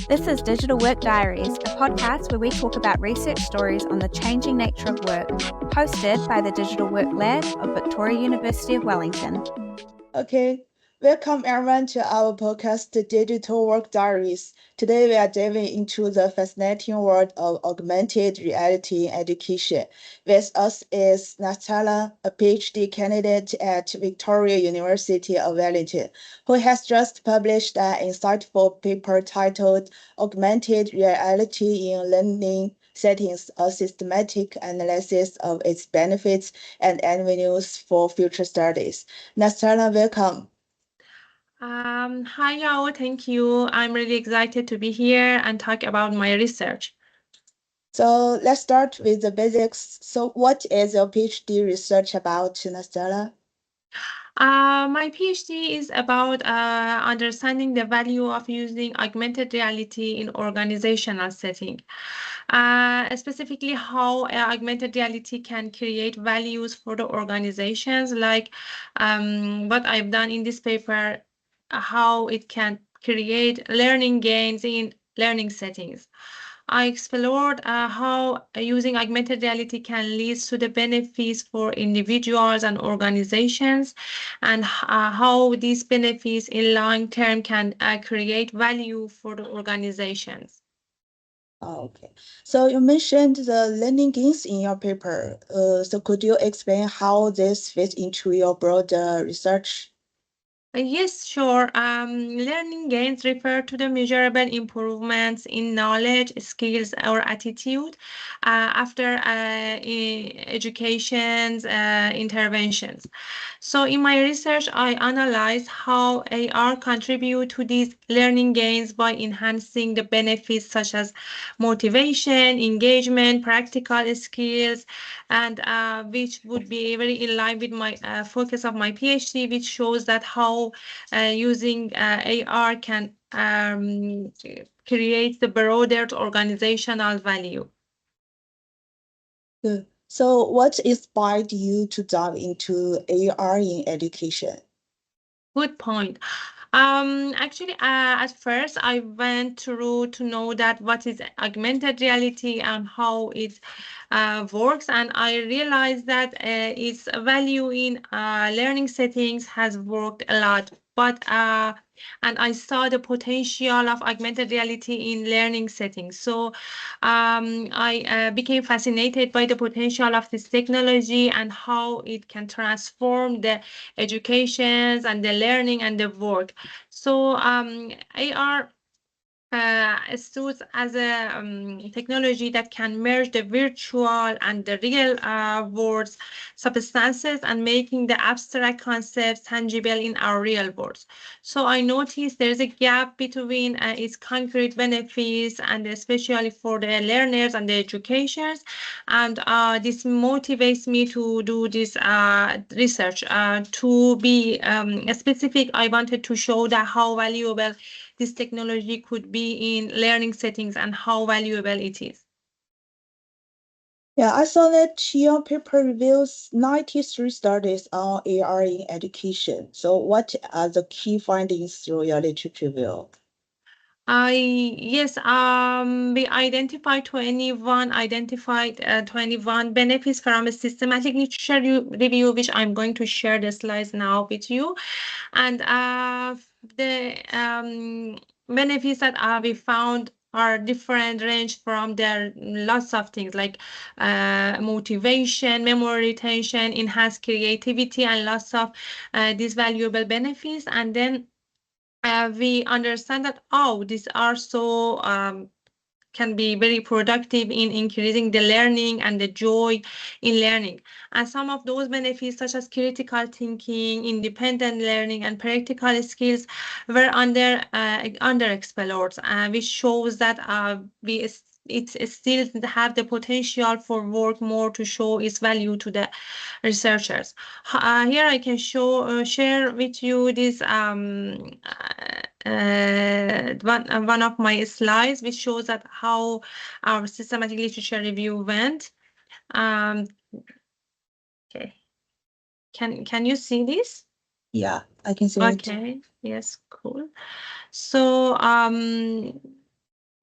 This is Digital Work Diaries, a podcast where we talk about research stories on the changing nature of work, hosted by the Digital Work Lab of Victoria University of Wellington. Okay, welcome everyone to our podcast, The Digital Work Diaries. Today we are diving into the fascinating world of augmented reality in education. With us is Nastaran, a PhD candidate at Victoria University of Wellington, who has just published an insightful paper titled Augmented Reality in Learning Settings, a systematic analysis of its benefits and avenues for future studies. Nastaran, welcome. Hi, Yao. Thank you. I'm really excited to be here and talk about my research. So let's start with the basics. So what is your PhD research about, Nastaran? My PhD is about understanding the value of using augmented reality in organizational setting. Specifically how augmented reality can create values for the organizations, like what I've done in this paper, how it can create learning gains in learning settings. I explored how using augmented reality can lead to the benefits for individuals and organizations, and how these benefits in long term can create value for the organizations. Okay. So you mentioned the learning gains in your paper. So could you explain how this fits into your broader research? Yes, sure. Learning gains refer to the measurable improvements in knowledge, skills, or attitude after education's interventions. So in my research, I analyze how AR contribute to these learning gains by enhancing the benefits such as motivation, engagement, practical skills, and which would be very in line with my focus of my PhD, which shows that how using AR can create the broader organizational value. Good. So what inspired you to dive into AR in education? Good point. Actually, at first, I went through to know that what is augmented reality and how it works, and I realized that its value in learning settings has worked a lot. But and I saw the potential of augmented reality in learning settings. So I became fascinated by the potential of this technology and how it can transform the educations and the learning and the work. So AR suits as a technology that can merge the virtual and the real worlds substances and making the abstract concepts tangible in our real worlds. So I noticed there's a gap between its concrete benefits and especially for the learners and the educators. And this motivates me to do this research. To be specific, I wanted to show that how valuable this technology could be in learning settings and how valuable it is. Yeah, I saw that your paper reveals 93 studies on AR in education. So what are the key findings through your literature review? Yes, we identified 21 benefits from a systematic literature review, which I'm going to share the slides now with you. And the benefits that we found are different, range from there lots of things like motivation, memory retention, enhanced creativity, and lots of these valuable benefits. And then we understand that, oh, these are so can be very productive in increasing the learning and the joy in learning. And some of those benefits, such as critical thinking, independent learning, and practical skills, were underexplored, which shows that it still have the potential for work more to show its value to the researchers. Here I can share with you this one of my slides, which shows that how our systematic literature review went. Okay, can you see this? Yeah, I can see it. Okay, yes, cool. So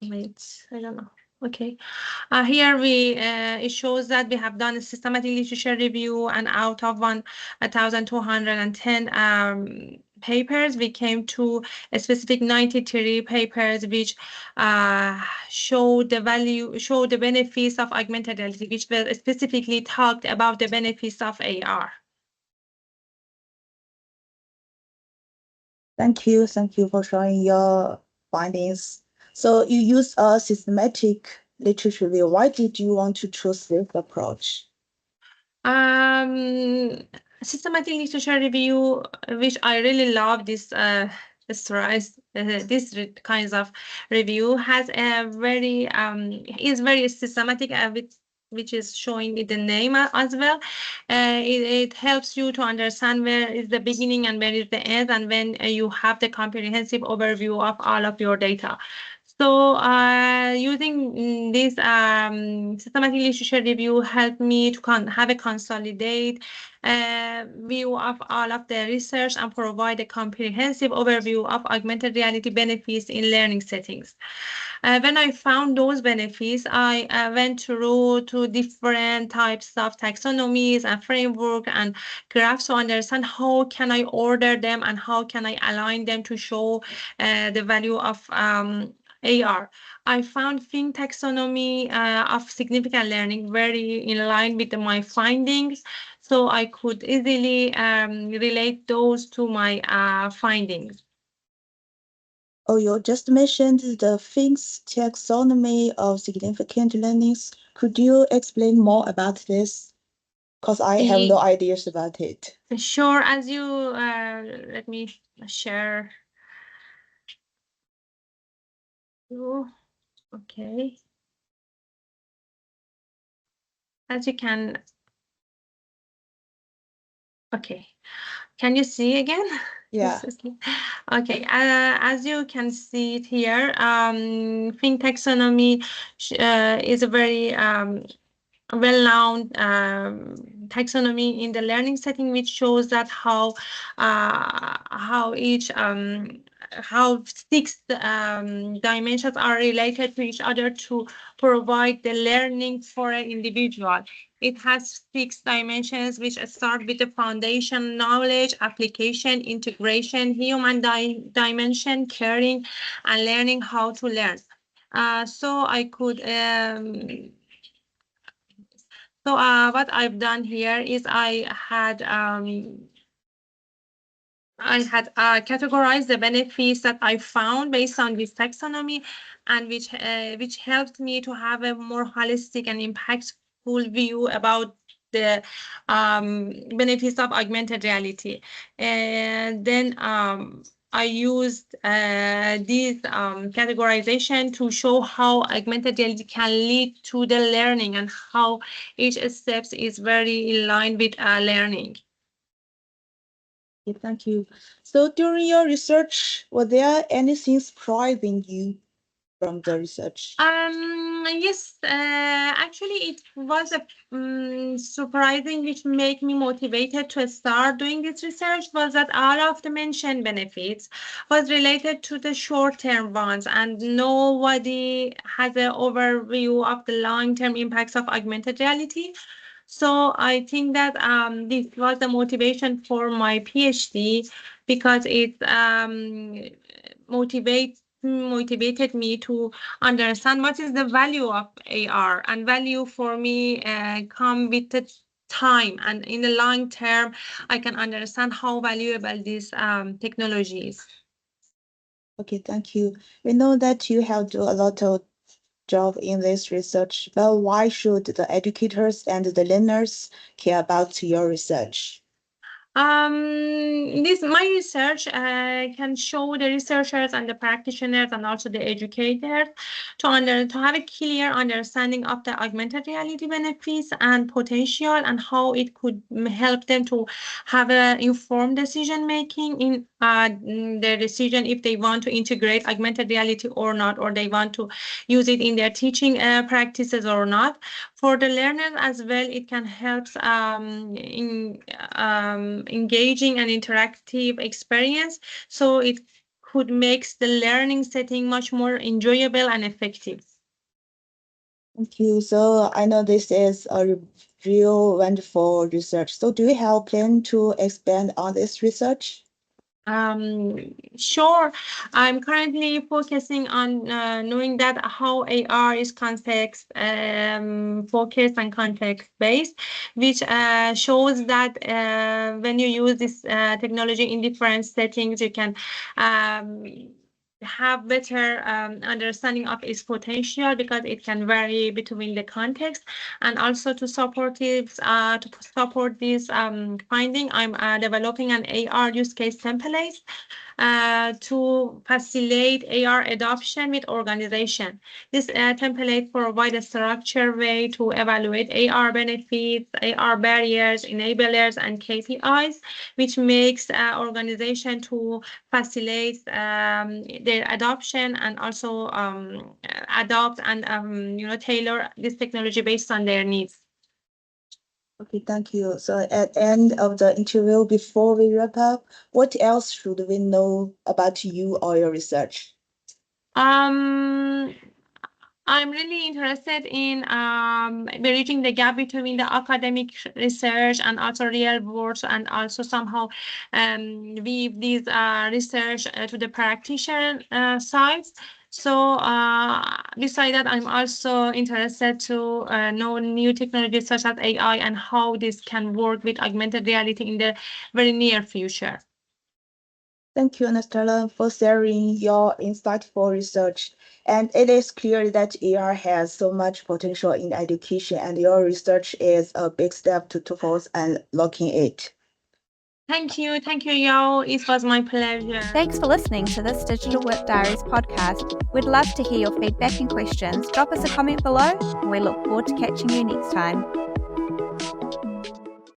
wait, I don't know. Okay. Here it shows that we have done a systematic literature review, and out of 1,210 papers, we came to a specific 93 papers which show the benefits of augmented reality, which were specifically talked about the benefits of AR. Thank you. Thank you for sharing your findings. So you use a systematic literature review. Why did you want to choose this approach? Um, Systematic literature review, which I really love this kinds of review has a very is very systematic, which is showing in the name as well. It helps you to understand where is the beginning and where is the end, and when you have the comprehensive overview of all of your data. So using this systematic literature review helped me to have a consolidate view of all of the research and provide a comprehensive overview of augmented reality benefits in learning settings. When I found those benefits, I went through to different types of taxonomies and framework and graphs to understand how can I order them and how can I align them to show the value of AR. I found Think taxonomy of significant learning very in line with my findings, so I could easily relate those to my findings. Oh, you just mentioned the Fink's taxonomy of significant learnings. Could you explain more about this? Because I have no ideas about it. Sure, as you let me share. Okay, as you can. Okay, can you see again? Yeah. Okay, as you can see it here, Think taxonomy is a very well-known taxonomy in the learning setting, which shows that how six dimensions are related to each other to provide the learning for an individual. It has 6 dimensions, which start with the foundation, knowledge, application, integration, human dimension, caring, and learning how to learn. So I could what I've done here is I had categorized the benefits that I found based on this taxonomy, and which helped me to have a more holistic and impactful view about the benefits of augmented reality. And then I used this categorization to show how augmented reality can lead to the learning and how each step is very in line with learning. Okay, thank you. So during your research, was there anything surprising you from the research? Yes, actually, it was a surprising, which made me motivated to start doing this research, was that all of the mentioned benefits was related to the short-term ones, and nobody has an overview of the long-term impacts of augmented reality. So I think that this was the motivation for my PhD, because it motivated me to understand what is the value of AR, and value for me come with the time, and in the long term I can understand how valuable this technology is. Okay, thank you. We know that you have done a lot of job in this research, but why should the educators and the learners care about your research? This my research can show the researchers and the practitioners and also the educators to have a clear understanding of the augmented reality benefits and potential, and how it could help them to have a informed decision making in their decision if they want to integrate augmented reality or not, or they want to use it in their teaching practices or not. For the learners as well, it can help in engaging and interactive experience. So it could make the learning setting much more enjoyable and effective. Thank you. So I know this is a real wonderful research. So do you have a plan to expand on this research? Sure. I'm currently focusing on knowing that how AR is context focused and context based, which shows that when you use this technology in different settings, you can um, have better understanding of its potential because it can vary between the context. And also to support this finding, I'm developing an AR use case template to facilitate AR adoption with organization. This template provides a structured way to evaluate AR benefits, AR barriers, enablers, and KPIs, which makes organization to facilitate their adoption and also adopt and tailor this technology based on their needs. Okay, thank you. So at the end of the interview, before we wrap up, what else should we know about you or your research? Um, I'm really interested in bridging the gap between the academic research and also real world, and also somehow weave these research to the practitioner sides. So beside that, I'm also interested to know new technologies such as AI and how this can work with augmented reality in the very near future. Thank you, Nastaran, for sharing your insightful research. And it is clear that AR has so much potential in education, and your research is a big step towards unlocking it. Thank you. Thank you, Yo. It was my pleasure. Thanks for listening to this Digital Work Diaries podcast. We'd love to hear your feedback and questions. Drop us a comment below, and we look forward to catching you next time.